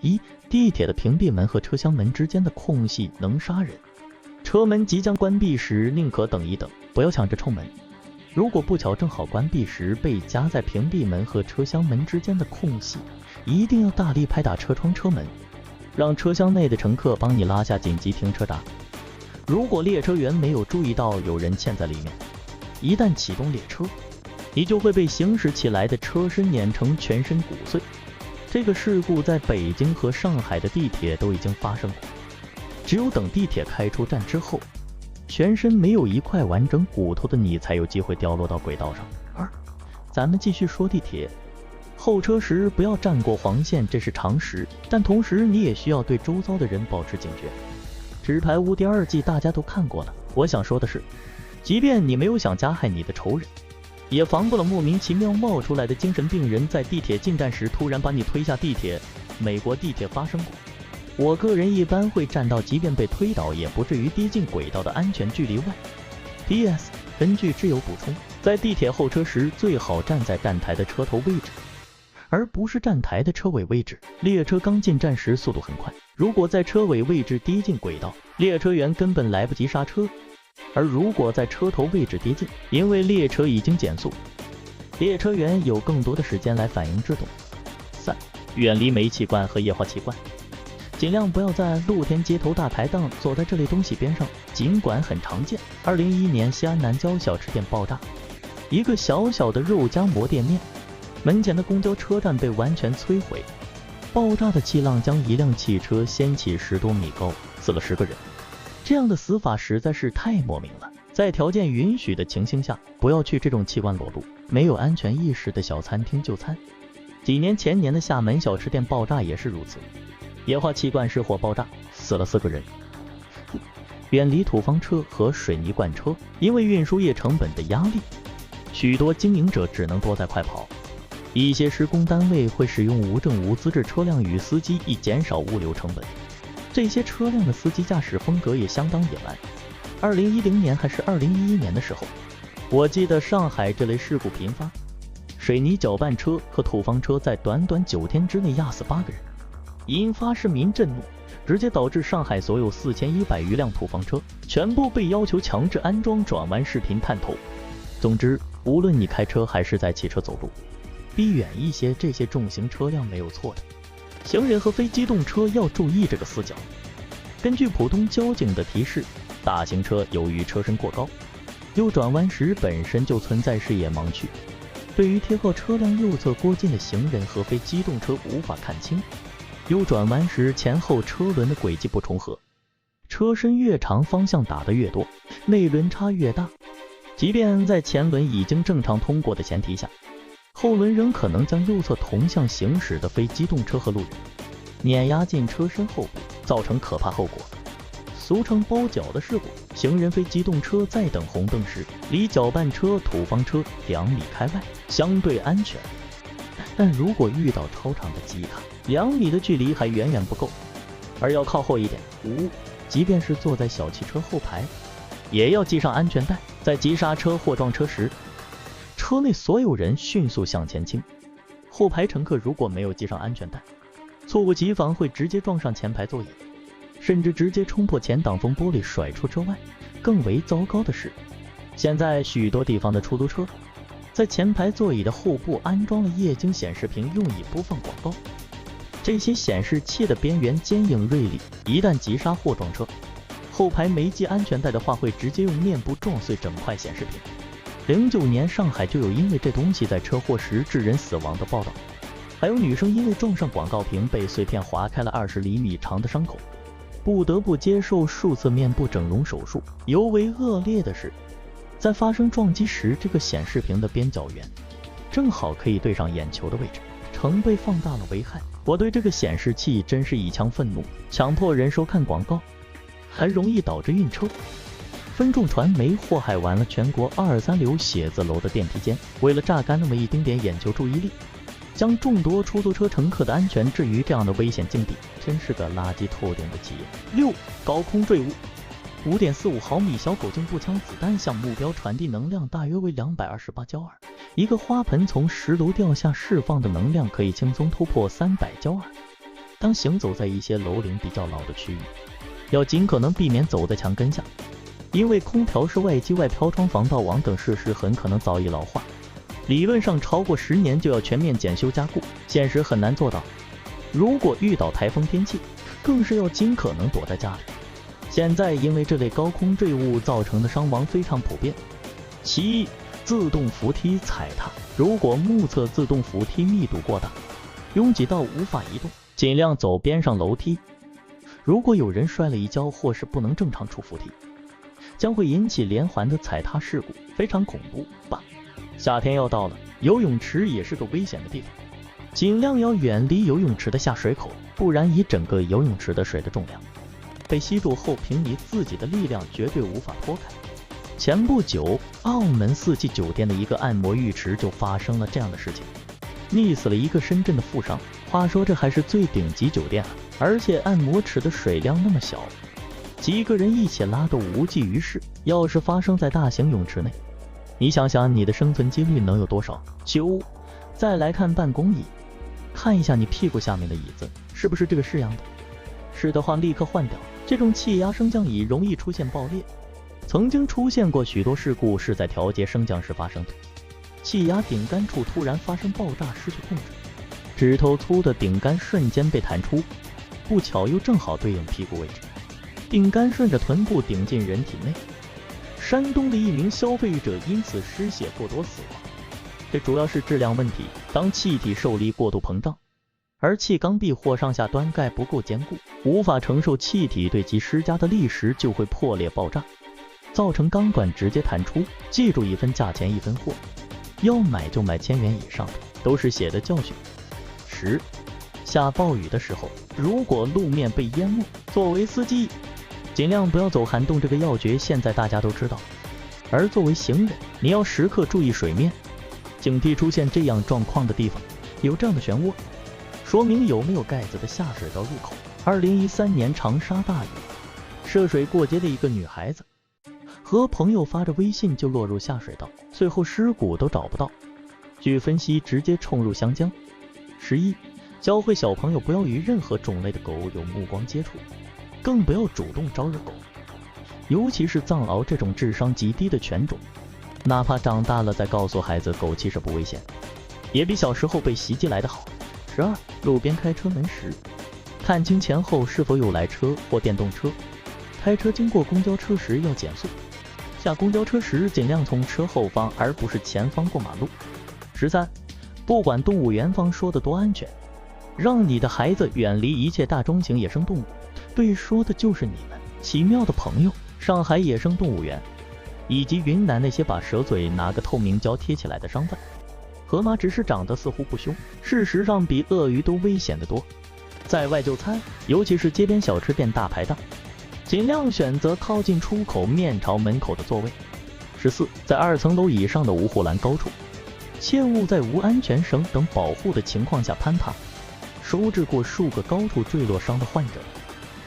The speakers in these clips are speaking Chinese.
一、地铁的屏蔽门和车厢门之间的空隙能杀人。车门即将关闭时，宁可等一等，不要抢着冲门。如果不巧正好关闭时被夹在屏蔽门和车厢门之间的空隙，一定要大力拍打车窗车门，让车厢内的乘客帮你拉下紧急停车闸。如果列车员没有注意到有人嵌在里面，一旦启动列车，你就会被行驶起来的车身碾成全身骨碎。这个事故在北京和上海的地铁都已经发生过，只有等地铁开出站之后，全身没有一块完整骨头的你才有机会掉落到轨道上。二、咱们继续说地铁。候车时不要站过黄线，这是常识，但同时你也需要对周遭的人保持警觉。纸牌屋第2季大家都看过了，我想说的是，即便你没有想加害你的仇人，也防不了莫名其妙冒出来的精神病人在地铁进站时突然把你推下地铁。美国地铁发生过，我个人一般会站到即便被推倒也不至于逼近轨道的安全距离外。 PS 根据挚友补充，在地铁候车时最好站在站台的车头位置，而不是站台的车尾位置。列车刚进站时速度很快，如果在车尾位置跌进轨道，列车员根本来不及刹车，而如果在车头位置跌进，因为列车已经减速，列车员有更多的时间来反应制动。3、远离煤气罐和液化气罐，尽量不要在露天街头大排档坐在这类东西边上，尽管很常见。2011年西安南郊小吃店爆炸，一个小小的肉夹馍店面门前的公交车站被完全摧毁，爆炸的气浪将一辆汽车掀起10多米高，死了10个人。这样的死法实在是太莫名了。在条件允许的情形下，不要去这种器官裸露、没有安全意识的小餐厅就餐。几年前的厦门小吃店爆炸也是如此，液化气罐失火爆炸，死了4个人。远离土方车和水泥罐车，因为运输业成本的压力，许多经营者只能多载快跑。一些施工单位会使用无证无资质车辆与司机，以减少物流成本。这些车辆的司机驾驶风格也相当野蛮。2010年还是2011年的时候，我记得上海这类事故频发，水泥搅拌车和土方车在短短9天之内压死8个人，引发市民震怒，直接导致上海所有4100余辆土方车全部被要求强制安装转弯视频探头。总之，无论你开车还是在骑车走路，避远一些这些重型车辆没有错的。行人和非机动车要注意这个死角。根据普通交警的提示，大型车由于车身过高，右转弯时本身就存在视野盲区，对于贴靠车辆右侧过近的行人和非机动车无法看清。右转弯时前后车轮的轨迹不重合，车身越长方向打得越多，内轮差越大。即便在前轮已经正常通过的前提下，后轮仍可能将右侧同向行驶的非机动车和路人碾压进车身后部，造成可怕后果，俗称包饺的事故。行人非机动车在等红灯时，离搅拌车、土方车2米开外，相对安全。但如果遇到超长的急卡，2米的距离还远远不够，而要靠后一点。5、即便是坐在小汽车后排，也要系上安全带。在急刹车或撞车时，车内所有人迅速向前倾，后排乘客如果没有系上安全带，猝不及防会直接撞上前排座椅，甚至直接冲破前挡风玻璃甩出车外。更为糟糕的是，现在许多地方的出租车在前排座椅的后部安装了液晶显示屏，用以播放广告。这些显示器的边缘坚硬锐利，一旦急刹或撞车，后排没系安全带的话，会直接用面部撞碎整块显示屏。09年上海就有因为这东西在车祸时致人死亡的报道，还有女生因为撞上广告屏被碎片划开了20厘米长的伤口，不得不接受数次面部整容手术。尤为恶劣的是，在发生撞击时，这个显示屏的边角缘正好可以对上眼球的位置，成倍放大了危害。我对这个显示器真是一腔愤怒，强迫人收看广告，还容易导致晕车。分众传媒祸害完了全国2、3流写字楼的电梯间，为了榨干那么一丁点眼球注意力，将众多出租车乘客的安全置于这样的危险境地，真是个垃圾透顶的企业。6、高空坠物。5.45毫米小口径步枪子弹向目标传递能量大约为228焦耳，一个花盆从10楼掉下释放的能量可以轻松突破300焦耳。当行走在一些楼龄比较老的区域，要尽可能避免走在墙根下，因为空调室外机外飘窗防盗网等设施很可能早已老化，理论上超过10年就要全面检修加固，现实很难做到。如果遇到台风天气，更是要尽可能躲在家里。现在因为这类高空坠物造成的伤亡非常普遍。其一，自动扶梯踩踏。如果目测自动扶梯密度过大，拥挤到无法移动，尽量走边上楼梯。如果有人摔了一跤或是不能正常出扶梯，将会引起连环的踩踏事故，非常恐怖吧。夏天要到了，游泳池也是个危险的地方，尽量要远离游泳池的下水口，不然以整个游泳池的水的重量，被吸住后凭你自己的力量绝对无法脱开。前不久，澳门四季酒店的一个按摩浴池就发生了这样的事情，溺死了一个深圳的富商。话说这还是最顶级酒店啊，而且按摩池的水量那么小，几个人一起拉都无济于事。要是发生在大型泳池内，你想想你的生存几率能有多少？9，再来看办公椅，看一下你屁股下面的椅子是不是这个式样的，是的话立刻换掉。这种气压升降椅容易出现爆裂，曾经出现过许多事故是在调节升降时发生的，气压顶杆处突然发生爆炸，失去控制，指头粗的顶杆瞬间被弹出，不巧又正好对应屁股位置，顶杆顺着臀部顶进人体内。山东的一名消费者因此失血过多死亡，这主要是质量问题。当气体受力过度膨胀，而气缸壁或上下端盖不够坚固，无法承受气体对其施加的力时，就会破裂爆炸，造成钢管直接弹出。记住，一分价钱一分货，要买就买1000元以上的，都是血的教训。10，下暴雨的时候，如果路面被淹没，作为司机尽量不要走涵洞，这个要诀现在大家都知道。而作为行人，你要时刻注意水面，警惕出现这样状况的地方有这样的漩涡，说明有没有盖子的下水道入口。2013年长沙大雨，涉水过街的一个女孩子和朋友发着微信就落入下水道，最后尸骨都找不到，据分析直接冲入湘江。11，教会小朋友不要与任何种类的狗有目光接触，更不要主动招惹狗，尤其是藏獒这种智商极低的犬种，哪怕长大了再告诉孩子狗其实不危险，也比小时候被袭击来得好。12，路边开车门时，看清前后是否有来车或电动车，开车经过公交车时要减速，下公交车时尽量从车后方而不是前方过马路。13，不管动物园方说的多安全，让你的孩子远离一切大中型野生动物，对说的就是你们奇妙的朋友上海野生动物园，以及云南那些把蛇嘴拿个透明胶贴起来的商贩。河马只是长得似乎不凶，事实上比鳄鱼都危险得多。在外就餐，尤其是街边小吃店大排档，尽量选择靠近出口面朝门口的座位。14，在2层楼以上的无护栏高处，切勿在无安全绳等保护的情况下攀爬。收治过数个高处坠落伤的患者，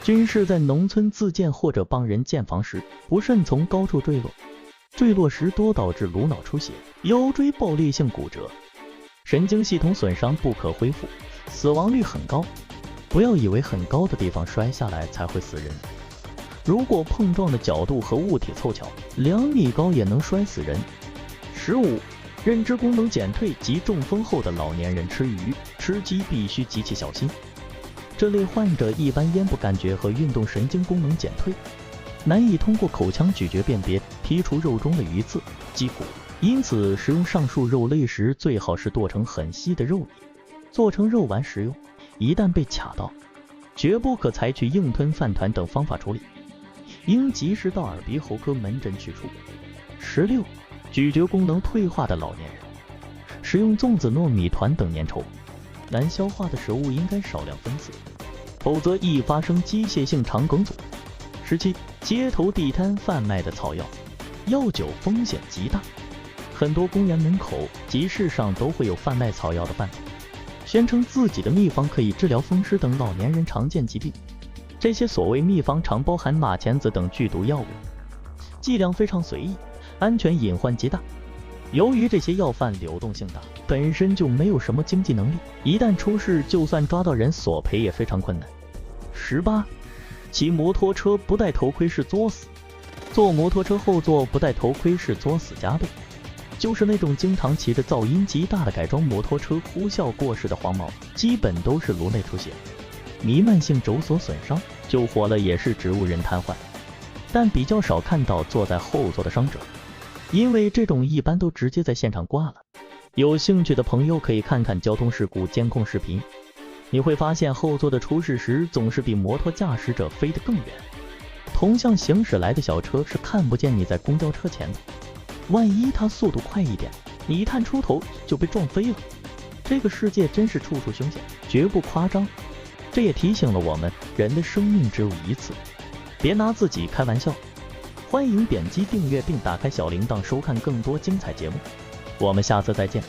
均是在农村自建或者帮人建房时不慎从高处坠落，坠落时多导致颅脑出血、腰椎爆裂性骨折，神经系统损伤不可恢复，死亡率很高。不要以为很高的地方摔下来才会死人，如果碰撞的角度和物体凑巧2米高也能摔死人。15，认知功能减退及中风后的老年人吃鱼、吃鸡必须极其小心，这类患者一般咽部感觉和运动神经功能减退，难以通过口腔咀嚼辨别剔除肉中的鱼刺、鸡骨，因此食用上述肉类时最好是剁成很细的肉粒，做成肉丸食用，一旦被卡到，绝不可采取硬吞、饭团等方法处理，应及时到耳鼻喉科门诊取出。16，咀嚼功能退化的老年人，食用粽子、糯米团等粘稠、难消化的食物应该少量分次，否则易发生机械性肠梗阻。17，街头地摊贩卖的草药、药酒风险极大，很多公园门口、集市上都会有贩卖草药的贩子，宣称自己的秘方可以治疗风湿等老年人常见疾病。这些所谓秘方常包含马钱子等剧毒药物，剂量非常随意，安全隐患极大。由于这些要犯流动性大，本身就没有什么经济能力，一旦出事，就算抓到人索赔也非常困难。18. 骑摩托车不戴头盔是作死。坐摩托车后座不戴头盔是作死加倍，就是那种经常骑着噪音极大的改装摩托车呼啸过世的黄毛，基本都是颅内出血、弥漫性轴索损伤，救活了也是植物人瘫痪，但比较少看到坐在后座的伤者，因为这种一般都直接在现场挂了。有兴趣的朋友可以看看交通事故监控视频，你会发现后座的出事时总是比摩托驾驶者飞得更远。同向行驶来的小车是看不见你在公交车前的，万一它速度快一点，你一探出头就被撞飞了。这个世界真是处处凶险，绝不夸张。这也提醒了我们，人的生命只有一次，别拿自己开玩笑。欢迎点击订阅并打开小铃铛收看更多精彩节目，我们下次再见。